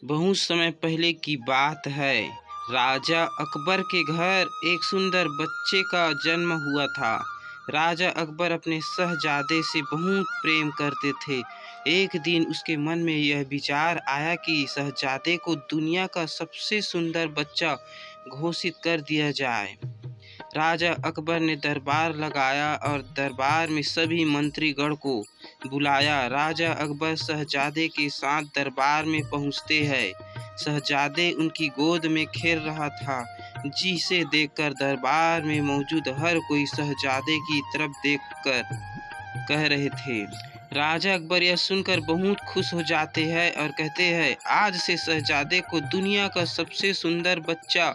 बहुत समय पहले की बात है। राजा अकबर के घर एक सुंदर बच्चे का जन्म हुआ था। राजा अकबर अपने शहजादे से बहुत प्रेम करते थे। एक दिन उसके मन में यह विचार आया कि शहजादे को दुनिया का सबसे सुंदर बच्चा घोषित कर दिया जाए। राजा अकबर ने दरबार लगाया और दरबार में सभी मंत्रीगण को बुलाया। राजा अकबर शहजादे के साथ दरबार में पहुंचते हैं। शहजादे उनकी गोद में खेल रहा था, जिसे देखकर दरबार में मौजूद हर कोई शहजादे की तरफ देखकर कह रहे थे। राजा अकबर यह सुनकर बहुत खुश हो जाते हैं और कहते हैं, आज से शहजादे को दुनिया का सबसे सुंदर बच्चा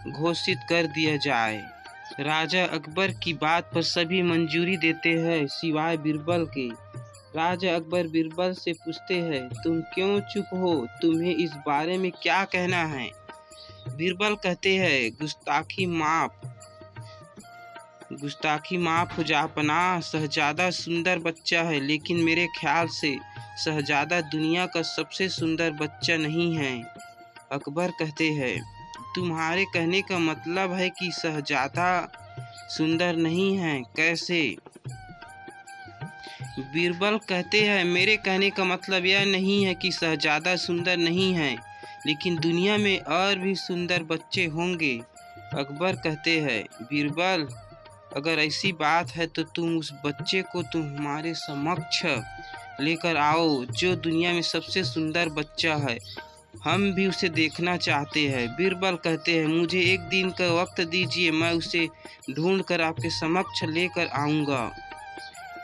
घोषित कर दिया जाए। राजा अकबर की बात पर सभी मंजूरी देते हैं सिवाय बीरबल के। राजा अकबर बीरबल से पूछते हैं, तुम क्यों चुप हो? तुम्हें इस बारे में क्या कहना है? बीरबल कहते हैं, गुस्ताखी माफ हो जापना। शहजादा सुंदर बच्चा है, लेकिन मेरे ख्याल से शहजादा दुनिया का सबसे सुंदर बच्चा नहीं है। अकबर कहते हैं, तुम्हारे कहने का मतलब है कि शहजादा सुंदर नहीं है? कैसे? बीरबल कहते हैं, मेरे कहने का मतलब यह नहीं है कि शहजादा सुंदर नहीं है, लेकिन दुनिया में और भी सुंदर बच्चे होंगे। अकबर कहते हैं, बीरबल, अगर ऐसी बात है तो तुम उस बच्चे को हमारे समक्ष लेकर आओ जो दुनिया में सबसे सुंदर बच्चा है। हम भी उसे देखना चाहते हैं। बीरबल कहते हैं, मुझे एक दिन का वक्त दीजिए, मैं उसे ढूंढकर आपके समक्ष लेकर आऊँगा।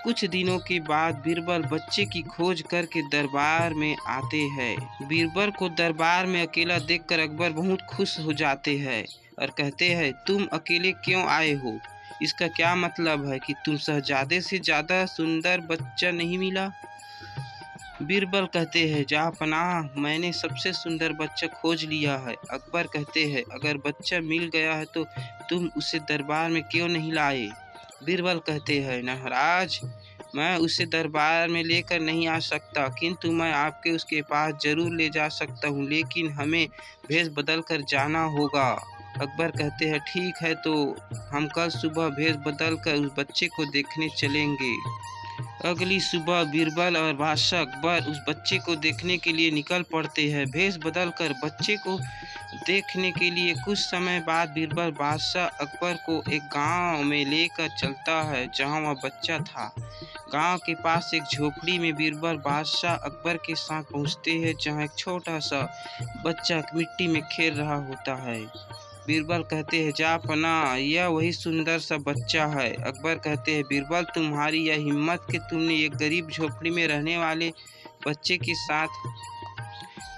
कुछ दिनों के बाद बीरबल बच्चे की खोज करके दरबार में आते हैं। बीरबल को दरबार में अकेला देखकर अकबर बहुत खुश हो जाते हैं और कहते हैं, तुम अकेले क्यों आए हो? इसका क्या मतलब है कि तुम शहजादे से ज़्यादा सुंदर बच्चा नहीं मिला? बीरबल कहते हैं, जहाँपनाह, मैंने सबसे सुंदर बच्चा खोज लिया है। अकबर कहते हैं, अगर बच्चा मिल गया है तो तुम उसे दरबार में क्यों नहीं लाए? बीरबल कहते हैं, महाराज, मैं उसे दरबार में लेकर नहीं आ सकता, किंतु मैं आपके उसके पास जरूर ले जा सकता हूँ, लेकिन हमें भेष बदल कर जाना होगा। अकबर कहते हैं, ठीक है, तो हम कल सुबह भेष बदल कर उस बच्चे को देखने चलेंगे। अगली सुबह बीरबल और बादशाह अकबर उस बच्चे को देखने के लिए निकल पड़ते हैं। भेष बदल कर बच्चे को देखने के लिए कुछ समय बाद बीरबल बादशाह अकबर को एक गांव में लेकर चलता है जहां वह बच्चा था। गांव के पास एक झोपड़ी में बीरबल बादशाह अकबर के साथ पहुंचते हैं, जहां एक छोटा सा बच्चा मिट्टी में खेल रहा होता है। बीरबल कहते हैं, जहाँपना, यह वही सुंदर सा बच्चा है। अकबर कहते हैं, बीरबल, तुम्हारी यह हिम्मत कि तुमने एक गरीब झोपड़ी में रहने वाले बच्चे के साथ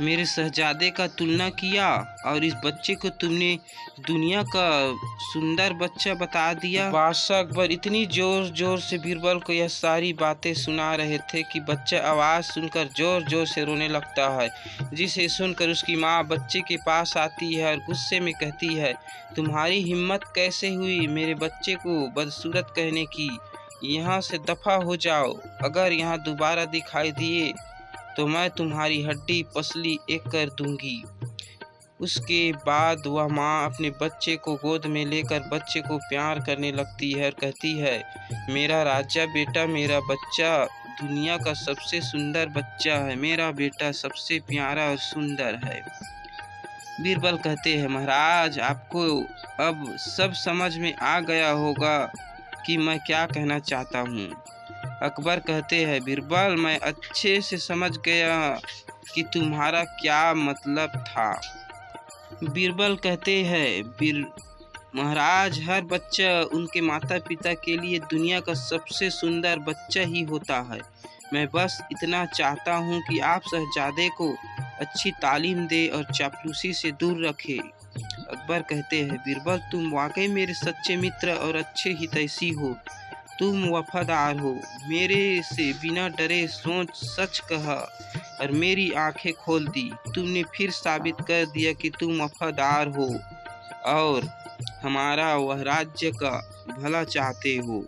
मेरे शहजादे का तुलना किया और इस बच्चे को तुमने दुनिया का सुंदर बच्चा बता दिया। बादशाह अकबर इतनी जोर जोर से बीरबल को यह सारी बातें सुना रहे थे कि बच्चा आवाज़ सुनकर जोर जोर से रोने लगता है, जिसे सुनकर उसकी माँ बच्चे के पास आती है और गुस्से में कहती है, तुम्हारी हिम्मत कैसे हुई मेरे बच्चे को बदसूरत कहने की? यहाँ से दफा हो जाओ। अगर यहाँ दोबारा दिखाई दिए तो मैं तुम्हारी हड्डी पसली एक कर दूंगी। उसके बाद वह माँ अपने बच्चे को गोद में लेकर बच्चे को प्यार करने लगती है और कहती है, मेरा राजा बेटा, मेरा बच्चा दुनिया का सबसे सुंदर बच्चा है, मेरा बेटा सबसे प्यारा और सुंदर है। बीरबल कहते हैं, महाराज, आपको अब सब समझ में आ गया होगा कि मैं क्या कहना चाहता हूँ। अकबर कहते हैं, बीरबल, मैं अच्छे से समझ गया कि तुम्हारा क्या मतलब था। बीरबल कहते हैं, महाराज, हर बच्चा उनके माता पिता के लिए दुनिया का सबसे सुंदर बच्चा ही होता है। मैं बस इतना चाहता हूँ कि आप शहजादे को अच्छी तालीम दे और चापलूसी से दूर रखे। अकबर कहते हैं, बीरबल, तुम वाकई मेरे सच्चे मित्र और अच्छे हितैषी हो। तुम वफादार हो, मेरे से बिना डरे सोच सच कहा और मेरी आंखें खोल दी। तुमने फिर साबित कर दिया कि तुम वफादार हो और हमारा वह राज्य का भला चाहते हो।